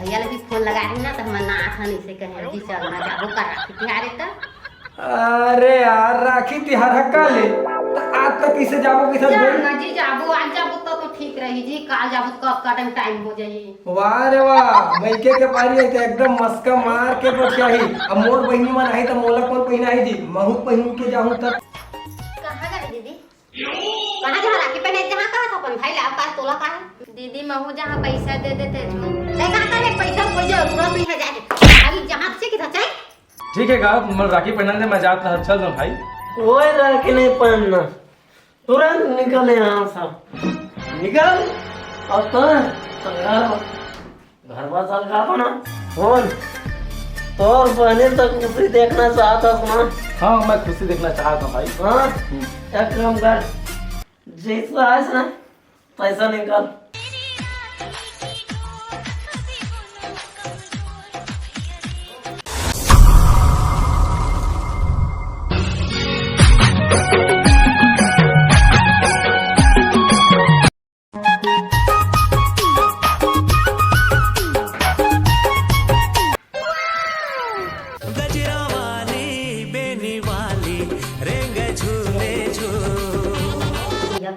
भैया लगी फोन लगा रही ना तो हम ना आखन इसे कहे जी चल ना जाबो का राखी तिहारे त। अरे यार राखी तिहार हक्का ले तो आज तक कैसे जाबो किधर चल ना जी जाबो आज जाबो तो ठीक रही जी काल जाबो कब का टाइम हो जाई। वाह रे वाह मैके के पारी है तो एकदम मस्का मार के बचाही। अब मोर बहिनी मन आई तो मोला कौन पहिना आई जी महू पहिन के जाऊं तब कहां गए दीदी कहां जहां राखी पहने जहां कहा था अपन भाई ला का तोला का दीदी महू जहां पैसा दे देते थे देखा करे पैसा कोई जरूरत नहीं है जाके अभी जहां से किधर चाहिए। ठीक है गा मैं राखी पहना दे मैं जाता हूं चल भाई। ओए राखी नहीं पहनना तुरंत निकल यहाँ से निकल। अब तो घर पर चल खा ना फोन तो बहने तक खुशी देखना चाहता ना। हाँ मैं खुशी देखना चाहता हूँ भाई। हाँ एक काम कर जैसा है ना पैसा निकाल।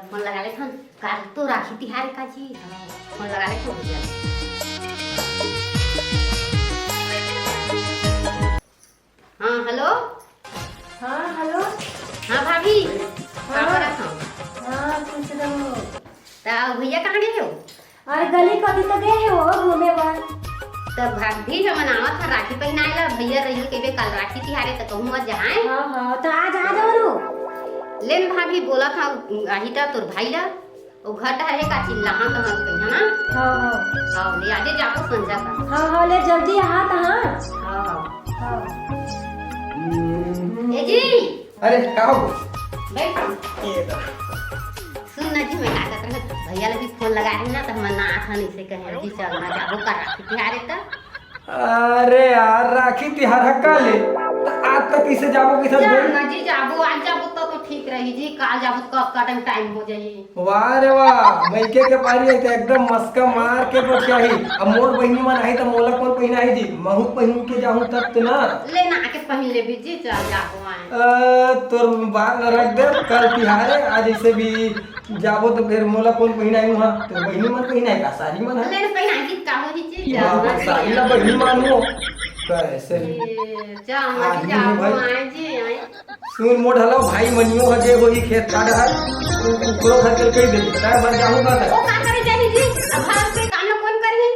फोन लगा ले फोन काल तो राखी तिहार का जी फोन लगा ले फोन भैया। हाँ हेलो हाँ हेलो। हाँ भाभी हाँ हाँ हाँ कुछ रहो। तो भैया कहाँ गए हो। अरे गली कभी तो गए हो घूमे बार। तो भाभी जो मनावा था राखी पहनाएला भैया रही के कल राखी तिहारे तो कहूँ मत जाए। हाँ हाँ तो आज आ जाओ रू। लेन भाभी बोला था आहिता तोर भाई ला वो घर रहे का चिल्ला हाँ तो हम कहीं है ना। हाँ हाँ हाँ ले आजे जाको संजा का। हाँ हाँ ले जल्दी आ तो हाँ। हाँ हाँ ए जी अरे का हो बैठ सुन ना जी मैं का कहत रहे भैया लगी फोन लगा रही ना तो हम ना आखन इसे कहे जी चल ना जाबो का राखी तिहारे त। अरे यार राखी तिहार हक्का ले तो आज तक कैसे जाबो किधर चल ना जी जाबो आज जाबो तो ठीक रही जी काल जाबो कब का टाइम हो जाई। वाह रे वाह मैके के पारी है तो एकदम मस्का मार के बचाही। अब मोर बहिनी मन आई तो मोला कौन पहिना आई जी महू पहिन के जाऊं तब तो ना ले ना आके पहन ले जी चल जाबो आए। तोर बात न रख दे कल तिहार है आज ऐसे भी जाबो तो फिर मोला कौन पहिना आई वहां तो बहिनी मन पहिना है का साड़ी मन है ले पहना की का हो जी वाह, साड़ी ला बहिनी मन हो कैसे जा ना जी जाबो आए जी आए। सुन मोड़ हलो भाई मनियो हजे वही खेत काट है उकरो घर के कह दे तार भर जाऊं का वो का करे जानी जी अब घर पे काम कौन करी।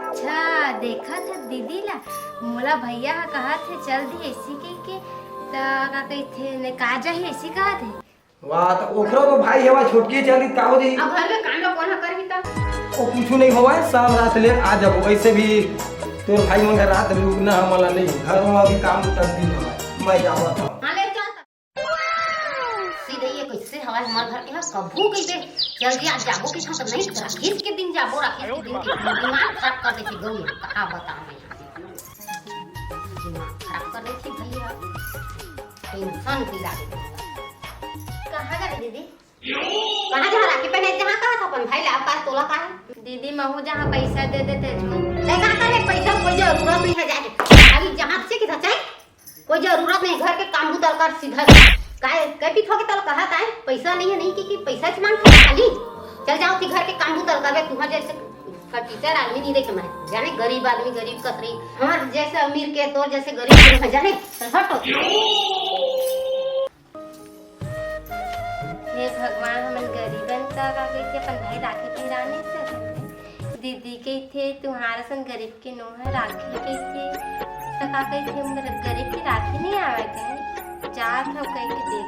अच्छा देखा था दीदी ला मोला भैया कहा थे चल दी ऐसी के तो का कही थे ने का जाही ऐसी कहा थे। वाह तो ओकरो तो भाई हेवा छोटकी चली का हो जी अब घर में काम कौन करही त ओ कुछ नहीं होवा शाम रात ले आ जाबो ऐसे भी तोर भाई मन रात रुकना हमला नहीं घर में अभी काम तक दिन है मैं जावा था। हां ले चल सीधे ये कैसे हवा हमार घर के है कबू कह दे चल जी आज जाबो के छत नहीं राखी के दिन जाबो राखी के दिन के दिमाग खराब कर देती गऊ का बताऊं मैं दिमाग खराब कर देती भैया टेंशन दिला दे। कहां गए दीदी कहां जहां राखी पहने जहां कहा था अपन भाई ला का तोला का दीदी महू जहाँ पैसा दे देते थे देखा करे पैसा कोई जरूरत नहीं है जाके अभी जहां से किधर चाहिए कोई जरूरत नहीं घर के काम उतर कर सीधा काय कभी ठोके तल कहा था पैसा नहीं है नहीं कि पैसा से मांग खाली चल जाओ कि घर के काम उतर करवे तुम्हारे जैसे टीचर आदमी नहीं देखे मैं जाने गरीब आदमी गरीब कसरी हमार जैसे अमीर के तो जैसे गरीब के जाने हटो। हे भगवान हमन गरीबन का कही थे अपन भाई राखी पिराने से दीदी के थे तुम्हारा सन गरीब के नो है राखी के थे तो का कही थे मेरे गरीब की राखी नहीं आवे के जात हो कह के देख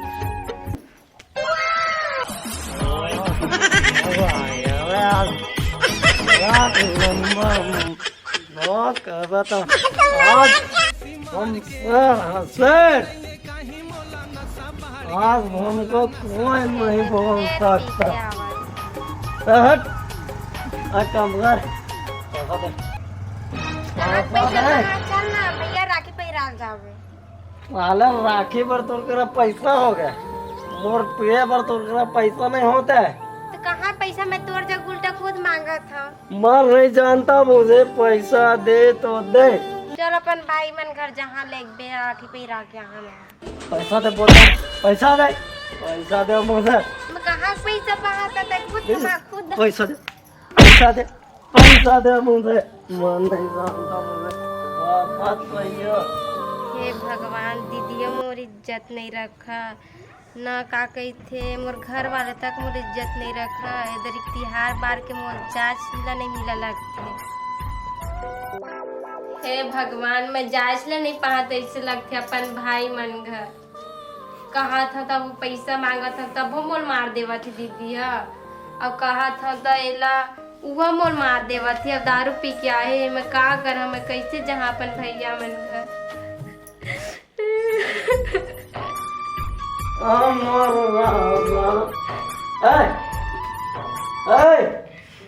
आज हमको कोई नहीं बोल सकता। कमर चल ना भैया राखी पहिरा जावे वाला राखी पर तो पैसा हो गया मोर पे पर तो पैसा नहीं होता है तो कहाँ पैसा मैं तोड़ जग उल्टा खुद मांगा था। मैं नहीं जानता, मुझे पैसा दे तो दे। चल अपन भाई मन घर जहाँ ले बे राखी पे रख यहाँ में। पैसा दे बोला, पैसा दे, पैसा दे मुझे। मैं कहाँ पैसा पाता था खुद पैसा दे, पैसा दे, पैसा दे मुझे। मन नहीं जानता मुझे। बात भैया। हे भगवान, दीदी मोर इज्जत नहीं रखा ना का कही थे, मोर घर वाले तक मोर इज्जत नहीं रखा। इधर तिहार बार के मोर जांच ला नहीं मिला लगते। हे भगवान, मैं जांच ला नहीं पाते ऐसे लगते अपन भाई मन घर। कहा था तब वो पैसा मांगा था तब वो मोल मार देवा थी दीदी है। अब कहा था तो एला वह मोल मार देवा थी। अब दारू पी के आए मैं का कर, मैं कैसे जहाँ अपन भैया मन घर।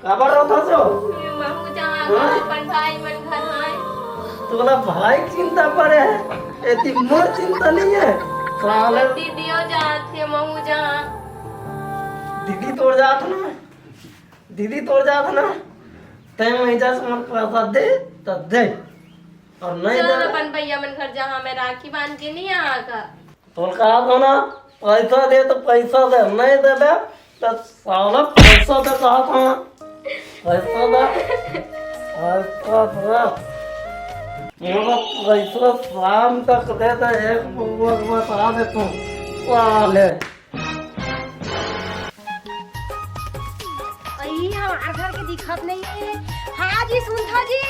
काबर होता छो? महू जहाँ अपन भाई मन घर है। तोला भाई चिंता पड़े है, एती मोर चिंता नहीं है। साले दीदियों जात थे महू जहाँ। दीदी तोड़ जात ना, दीदी तोड़ जात ना, तय वहीं जा समझ पैसा दे तो दे, और नहीं चल दे अपन भैया मन घर जहाँ मैं राखी बांध के नहीं आगा। तो कहा था ना पैसा दे तो पैसा दे, नहीं दे दे तो साला पैसा दे। कहा था ना पैसा दे, पैसा दे। मेरा पैसा शाम तक दे दे, एक बुआ बता दे तू साले। हमारे घर के दिखत नहीं है। हाँ जी सुनता जी,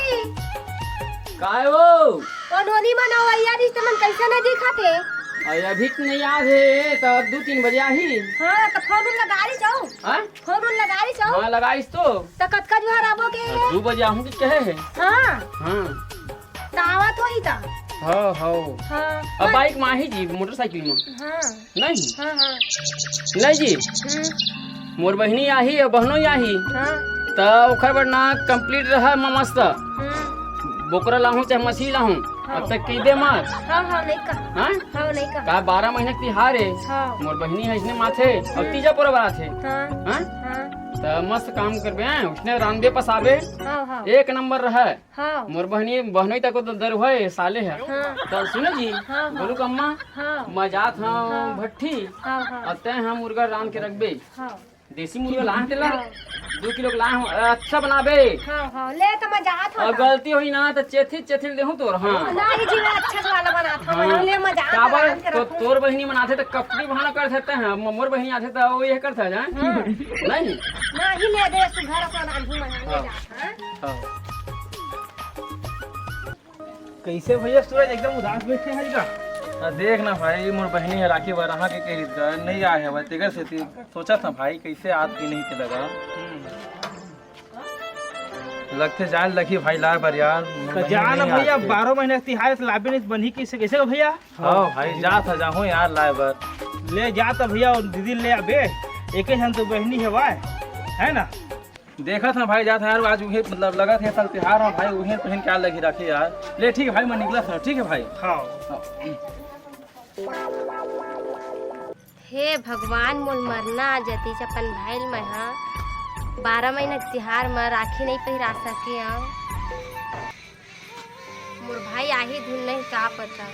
काय वो कौनोनी मनवैया रिश्ते मन कैसे नहीं दिखत है। अभी तो नहीं याद है, तो 2-3 बजे ही। हाँ तो फोन उन लगारी जाओ। हाँ फोन उन लगारी जाओ। हाँ लगाइस तो कतका जो हराबो के 2 बजे आहूँ कि कहे है। हाँ हाँ दावत होई ता। हाँ हाँ हाँ अब बाइक में ही जी, मोटरसाइकिल में हाँ नहीं। हाँ हाँ नहीं जी, मोर बहनी आही और बहनों आही हाँ तो ओखर बर ना कंप्लीट रहा मस्त। बोकरा लाहूँ चाहे मछली लाहूँ, अब तक की दे मत। हाँ हाँ नहीं का। हाँ हाँ नहीं का। का 12 महीने की तिहार है। हाँ मोर बहनी है इसने माथे और तीजा पूरा बड़ा थे। हाँ हाँ हाँ तो मस्त काम करबे हैं, उसने रांधे पसाबे हाँ हाँ एक नंबर रहा। हाँ मोर बहनोई तक तो दर है साले है। हाँ तो सुनो जी, हाँ बोलू कम्मा हाँ मजात हूँ भट्ठी हाँ हाँ और तय हम मुर्गा रांध के रखबे। हाँ देसी मुर्गा लाह तेला 2 किलो ला हूँ, अच्छा बनाबे। हाँ हाँ ले तो मजात और होता। गलती हुई ना तो चेथिल देहूँ तोर। हाँ नहीं जी मैं अच्छा से वाला बनाता हूँ। हाँ। ले मजाक काबर बना के तो रखूं। तोर बहनी मनाते तो कपड़ी बहाना कर सकते हैं, मोर बहनी आते तो वो ये करता है नहीं। नहीं ले दे तू घर अपन आंधू मंगा ले हाँ। जा। हाँ कैसे भैया सूरज एकदम उदास बैठे हैं का? देख ना भाई, मोर बहनी है राखी बरहा के कही नहीं आए है तेगर से सोचा था भाई कैसे आज की नहीं के लगा लगते जाए लगी भाई लाए बर यार। तो जा ना भैया, 12 महीने का तिहार से लाभे नहीं बनी कैसे कैसे हो भैया? हाँ भाई जा था जाऊँ यार लाए बर। ले जा तो भैया और दीदी ले आबे, एक ही जन तो बहनी है वाय है ना। देखा था भाई जाता यार आज उहे मतलब लगा था साल त्योहार और भाई उहे पहन क्या लगी राखी यार। ले ठीक है भाई मैं निकला था, ठीक है भाई। हाँ हे भगवान मोल मरना आ जाती अपन भाई में। हाँ 12 महीना तिहार में राखी नहीं पहिरा सके। हाँ मोर भाई आही धुन नहीं का पता।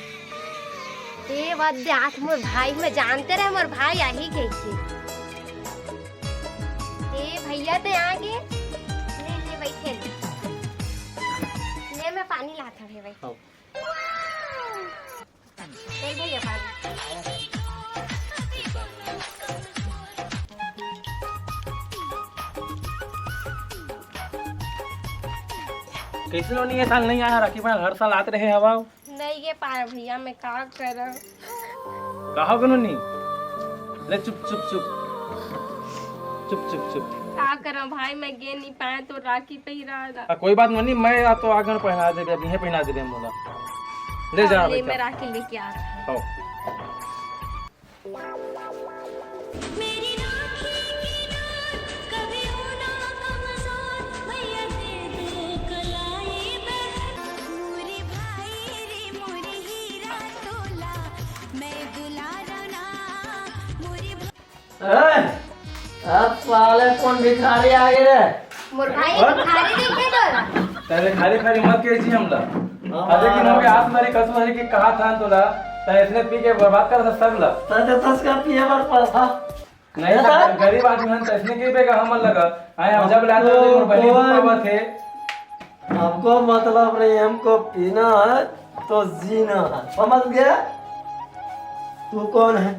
ये बात मोर भाई में जानते रहे मोर भाई आही कैसे। ए भैया तो आगे ले बैठे ले मैं पानी लाता है भाई। ले भैया पानी। कैसे लो नहीं है साल नहीं आया राखी भाई, हर साल आते रहे हवा। नहीं ये पार भैया मैं का कर कहा गनो नहीं ले चुप चुप चुप चुप चुप चुप का करूं भाई, मैं गे नहीं पाए तो राखी पहिरा। कोई बात नहीं, मैं आ तो आगे पहना दे अभी है पहना दे मोला ले जा ले मैं राखी लेके आ रहा हूं। अब साले कौन भिखारी आ गए रे? मोर भाई भिखारी देखे तोरा तेरे खाली खाली मत के जी हमला अरे कि नोके आस मारी कसम है कि कहा था तोला त इतने पी के बर्बाद कर सब ला तते तस का पिए बार पैसा नहीं था गरीब आदमी हन त इसने के बेगा हमल लगा आए हम जब लाते थे मोर बहनी पावा थे हमको मतलब नहीं, हमको पीना है तो जीना है, समझ गया? तू कौन है?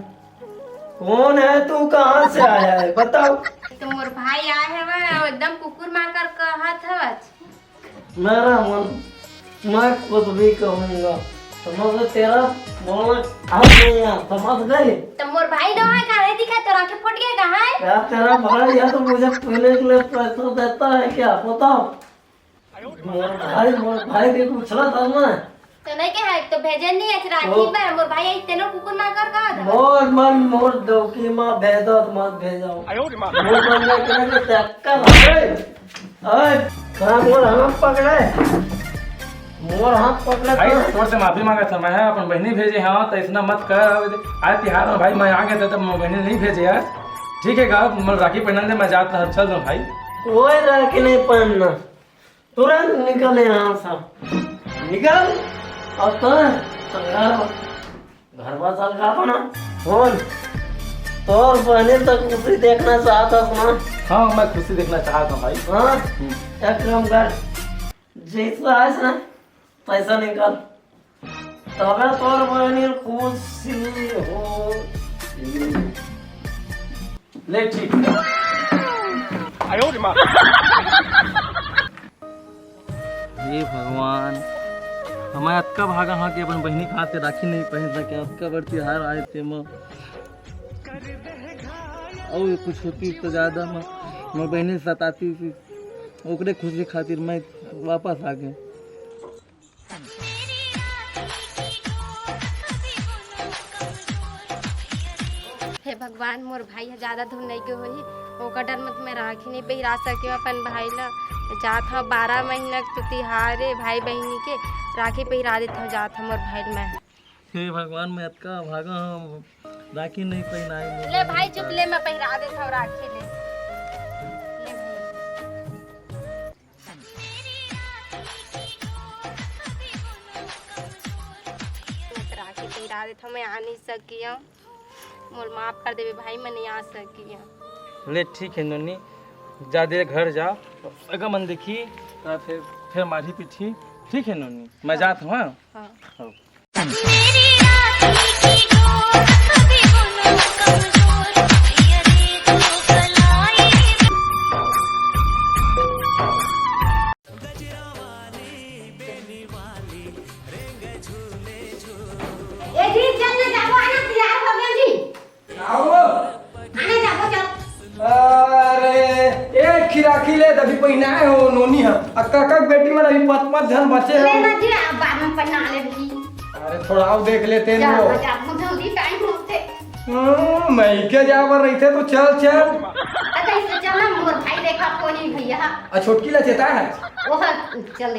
कौन है तू? कहाँ से आया है बताओ? तो मोर भाई आए है वो एकदम कुकुर मार कर कहत हवच मेरा मन मैं कुछ भी कहूँगा, समझ? तेरा बोलना अब नहीं है, समझ गई? तो मोर भाई ना है काहे दिखा तोरा के फट गया कहाँ है? क्या तेरा भाई है तो मुझे पीने के लिए पैसा देता है क्या बताओ? मोर भाई के पूछना था ना। तो नहीं क्या है तो भेजन नहीं है राखी ओ। पर मोर भाई आई तेनो कुकुर मार कर कहत हवच मोर मन मोर डोकी माँ भेजो मत भेजो मोर मन में कहने टक्का लगे अरे कहाँ मोर हाथ पकड़े, मोर हाथ पकड़े भाई तो तोर से माफी मांगा था मैं अपन बहनी भेजे हां तो इतना मत कर आज तिहार में भाई मैं आ गया था तब मैं बहनी नहीं भेजे यार ठीक है गा मैं राखी पहना दे मैं जाता चल दूं भाई कोई राखी नहीं पहनना, तुरंत निकल यहाँ से निकल और तो घर पर चल का ना फोन तो बहने तक खुशी देखना चाहता था ना। हाँ मैं खुशी देखना चाहता हूँ भाई हाँ एक काम कर जैसा है ना पैसा निकाल तबे तोर बहनी खुशी हो ले ठीक हे भगवान हमारे अतका भागा हाँ कि अपन बहनी खाते राखी नहीं पहन सके अतका बड़ त्योहार आए थे मैं और कुछ होती तो ज़्यादा मैं बहनी सताती थी ओकरे खुशी खातिर मैं वापस आ गए हे भगवान मोर भाई ज्यादा दूर नहीं गए होई ओकर डर मत मैं राखी नहीं पहिरा सके अपन भाई ला जात ह 12 महीना तो तिहारे भाई बहनी के राखी पहिरा देत ह जात ह मोर भाई मैं हे भगवान मैं अतका भागा हाँ राखी नहीं पहनाई ले भाई चुप ले मैं पहिरा देत ह राखी ले राखी पहिरा देत ह मैं आ नहीं सकी मोर माफ कर देवे भाई मैं नहीं आ सकी ले ठीक है नोनी जा दे घर जा अगर मन देखी तो फिर मारी पीठी ठीक है नोनी मैं जाता हूँ हाँ हाँ। ए जी चल ना जाओ आना तैयार हो गया जी आओ आना जाओ चल अरे एक खिराखी ले अभी पहिनाए हो नोनी है अक्का बेटी में अभी पत धन बचे ले हो ना जी अब बाद में पहना ले भी अरे थोड़ा और देख लेते हैं जाओ वो जाओ जल्दी टाइम होते मैं के जावर रही थे तो चल चल अच्छा इससे चल ना मोर भाई देखा कोनी भैया आ छोटकी ला चेता है ओह चल चल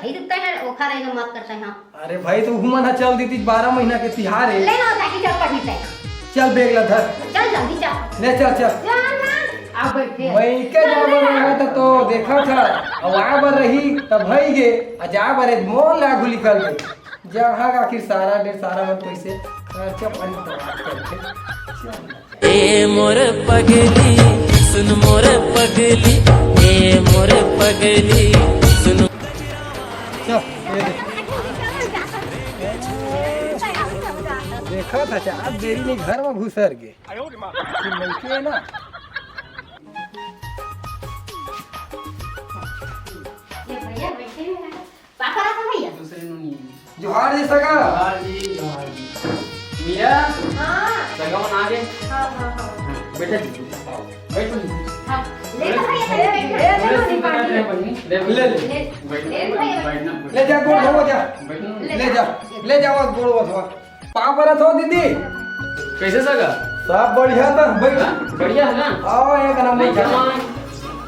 भाई रुकते हैं ओखा रहे मत करते हैं अरे भाई तू घुमन है चल दी 12 महीना के तिहार है ले ना जाके चल पढ़ी से चल बेग ला धर चल जल्दी चल ले चल चल चल ना आ बैठे मैं के जावर रहा था तो देखा था अब आ बर रही तब भई गे आ जा बरे मोल लागू निकल गई जहाँ आखिर सारा डेढ़ सारा में पैसे खर्चा पानी करके ए मोर पगली सुन मोर पगली ए मोर पगली सुन चल ये देख। देखा था चार देरी में घर में घुसर गए फिर लड़के है ना ये भैया बैठे हैं पापा रहा भैया जोहार जी सगा मिया हाँ जगह बना के हाँ हाँ हाँ बैठे बैठ हाँ ले तो भैया ले ले ले जा गोड़ धो जा ले जा गोड़ धो पा परत हो दीदी कैसे सगा सब बढ़िया था बैठ बढ़िया है ना आओ एक नंबर नहीं का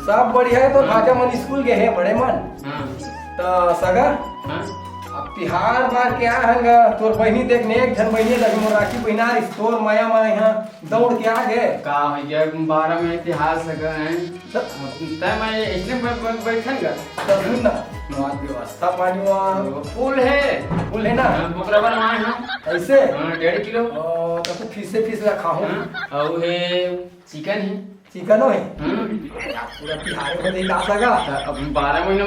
सब बढ़िया है तो भाजा मन स्कूल गए हैं बड़े मन हाँ तो सगा हाँ अब तिहार बार क्या हंगा तोर बहनी देखने एक झन बहनी लगे मोर राखी पहना रही तोर माया माया यहाँ दौड़ के आ गए का भैया 12 में इतिहास लगा है तय मैं इसने बैठन गा तो सुन ना वहाँ व्यवस्था पानी वहाँ फूल है ना बोकरा बनवाए हम कैसे 1.5 किलो तो तू फीस रखा हूँ और है चिकन है चिकन है पूरा तिहार में नहीं ला सका अब 12 महीना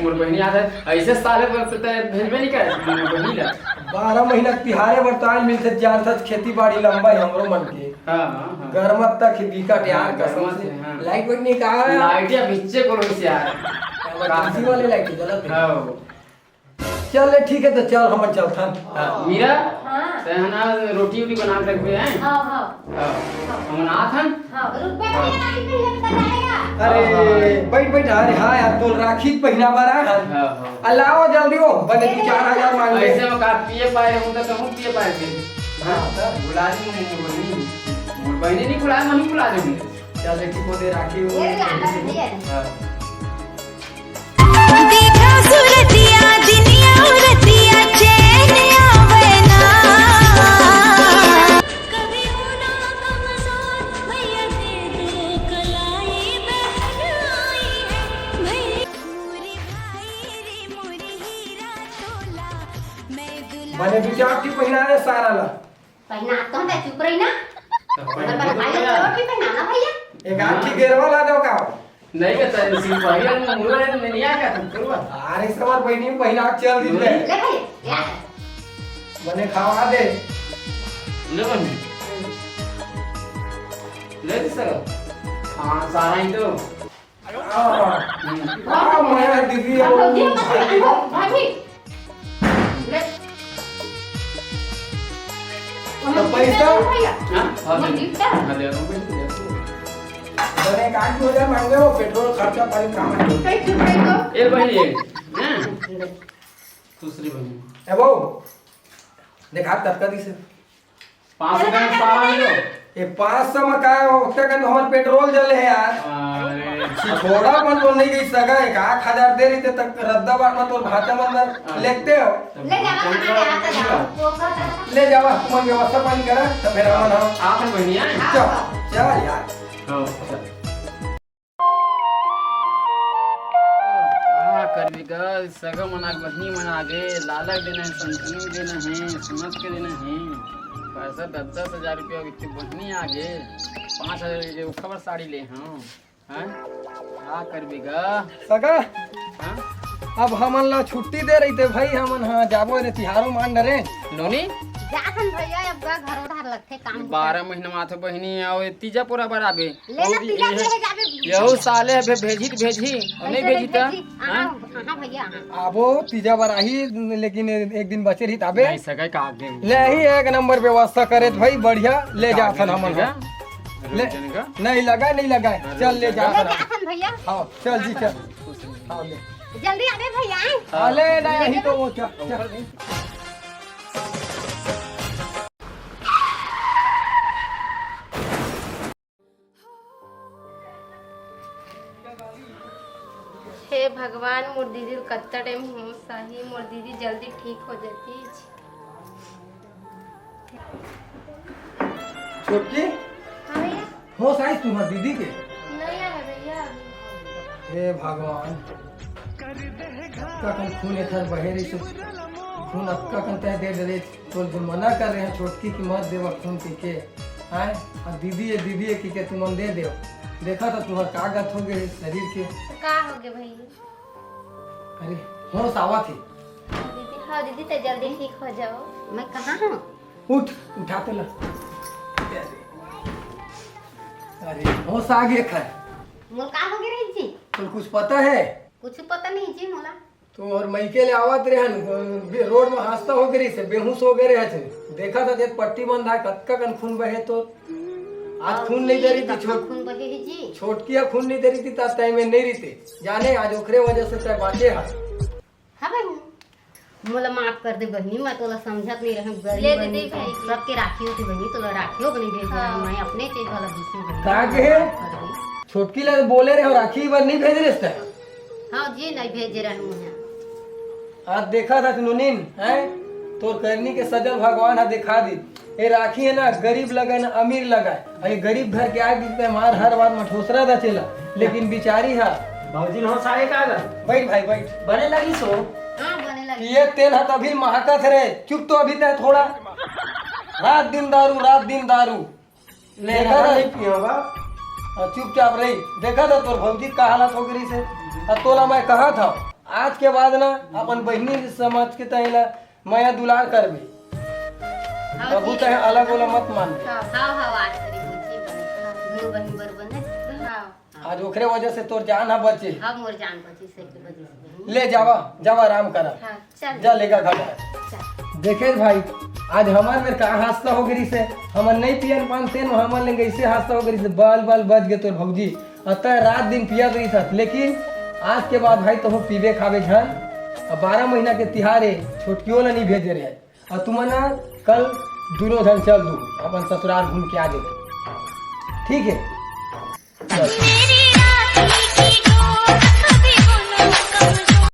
मोर बहनी आता है ऐसे साले भेजबे नहीं करे बहनी ला 12 महीना तिहारे बर्तान मिलते जान था खेती बाड़ी लंबा है हमरो मन के हाँ गर्मत तक बिकट यार कसम गर्मत से है, हाँ। लाइट वेट नहीं कहा है लाइट या बिच्चे को से यार काशी वाले लाइट जलत है हाँ चल ठीक है तो चल हम चलथन मीरा हाँ सहना रोटी वोटी बना के रखबे हैं हाँ हाँ हम नाथन हाँ रुपए भैया राखी पहले बताएगा। अरे बैठ अरे हाँ यार तो राखी पहना बारा हाँ अलाओ जल्दी हो बने की 4000 मांग ले ऐसे में का पिए पाए हूं तो कहूं पिए पाए थे हाँ बुला दी मोर बहनी नहीं बुलाए मनी बुला दे चल ठीक हो दे राखी हो ये लाना भैया देखा सुरतिया दुनिया उरतिया चैन आवे ना कभी होना कमजोर भैया दे दो कलाई बहन आई है भैया मोरे भाई रे मोरे हीरा तोला मैं दुल्हा बने विचार की पहना है सारा ला पहना तो है चुप रही ना अगर पर भाई रोटी पहना ना भैया एक आंटी गेरवा ला दो का नहीं कहता है सिपाही और मुर्गा है तो नहीं आ क्या तुम करवा अरे सवार बहनी पहला चल दी ले ले भैया ले बने खावा दे ले बन ले सर हाँ सारा ही तो मैं दीदी भाभी ले तो पैसा भैया हाँ हाँ मैं दे जीता हाँ दे रहा हूँ बने 8,000 मांगे वो पेट्रोल खर्चा पानी काम है कहीं चुप रही तो एक बहनी है हाँ दूसरी बहनी ए वो देखा तब दी से 500 का सारा मिलो ये 500 में का उसका कहते हमारे पेट्रोल जले है यार अरे छोड़ा मन तो नहीं गई सगा 1,000 दे रही थे तक रद्दा बार में तो भाषा मंदर लेते हो ले जावा कहां गया था जाओ वो कर ले जावा तुम व्यवस्था पानी करा तो फिर हम आप बहनी है चल चल यार हाँ करबी का सगा मना बहनी मना गे लालक देना है संतनी देना है सुनत के देना है पैसा 10,000 रुपया की बहनी आगे 5,000 के खबर साड़ी ले हाँ हैं क्या करबी का सगा हाँ अब हमन ला छुट्टी दे रही थे भाई हमन हाँ जाबो रे तिहारो मान डरे नोनी जाखन भैया अब घर उधार लगथे काम 12 महीना माथे बहनी और तीजा पूरा बराबे लेना तिला के जाबे यहू साले भेजी नहीं भेजी त हां हां भैया हां आबो तीजा बार आही लेकिन एक दिन बचे रही ताबे नहीं सके का आगे ले ही एक नंबर व्यवस्था करे भाई बढ़िया ले जाथन हमन हाँ। ले नहीं लगा चल ले जाथन जाखन भैया हाँ चल जी चल हाँ ले जल्दी आबे भैया अले नहीं तो वो चल हे भगवान मोर दीदी कत्ता टाइम हो सही मोर दीदी जल्दी ठीक हो जाती छोटकी हाँ भैया हो साइज तुम्हार दीदी के नहीं है भैया हे भगवान कन खून इधर बहे रही से खून अक्का कन तय दे दे तो जो मना कर रहे हैं छोटकी की मत देवा खून पी के आए और दीदी है कि तुम दे दो देखा तो तुम्हार कागज हो गए शरीर के तो का हो गया भैया अरे होश आवा थी दीदी हाँ दीदी तो जल्दी ठीक हो जाओ मैं कहां हूं उठा तो ला अरे होश आ गया खैर मोर का हो गई रही जी तो कुछ पता है कुछ पता नहीं जी मोला तो और मैके ले आवत रहे रोड में हादसा हो गई से बेहोश हो गए रहे देखा था जब पट्टी बंधा कत्का कन खून बहे तो आज खून नहीं दे रही थी खून बहे है जी छोटकिया खून नहीं दे रही थी तब टाइम में नहीं रही थी जाने आज ओखरे वजह से तय बाटे है हां बहनी मोला माफ कर दे बहनी मैं तोला समझत नहीं रहे गरीब ले बहनी दीदी भाई। सबके राखियो थी बहनी तोला राखियो बनी भेज रहा मैं अपने चीज वाला दूसरी बहनी का कहे छोटकी ले बोले रहे राखी बार नहीं भेज रहे थे हां जी नहीं भेज रहे हूं आज देखा था नुनिन है तोर करनी के सजल भगवान हा दिखा दी। ये राखी है ना गरीब लगाए ना अमीर लगाए, ये गरीब घर के आगे पे हमार हर बार मठोसरा दा चला, लेकिन बिचारी हा भौजी हो सारे कागज बैठ भाई बैठ बने लगी सो हाँ बने लगी। ये तेल है तभी महकत रे, चुप तो अभी तक थोड़ा। रात दिन दारू देखा था नहीं पियोगा चुपचाप रही। देखा था तोर भौजी का हालत हो गई से। तोला मैं कहा था आज के बाद ना अपन बहनी समझ के तहिला मैं दुलार करबे, कबू तह अलग वाला मत मान। हाँ आज तेरी बुद्धि बने बनी बर बने। हाँ आज ओकरे वजह से तोर जान हा बचे। अब मोर जान बची से की वजह से। ले जावा आराम करा। हाँ चल जा लेगा घर। चल। देखे भाई आज हमार में का हादसा हो गई से, हमर नहीं पियन पान तेन हमर लेंगे ऐसे हादसा हो गई से बाल बच गए तोर भौजी। अतः रात दिन पिया रही था, लेकिन आज के बाद भाई तो पीबे खावे झन। अब 12 महीना के तिहारे छोटकियों नहीं भेजे रहे। और तुम ना कल दोनों जन चल दू अपन ससुराल घूम के आ जाते, ठीक है? चल।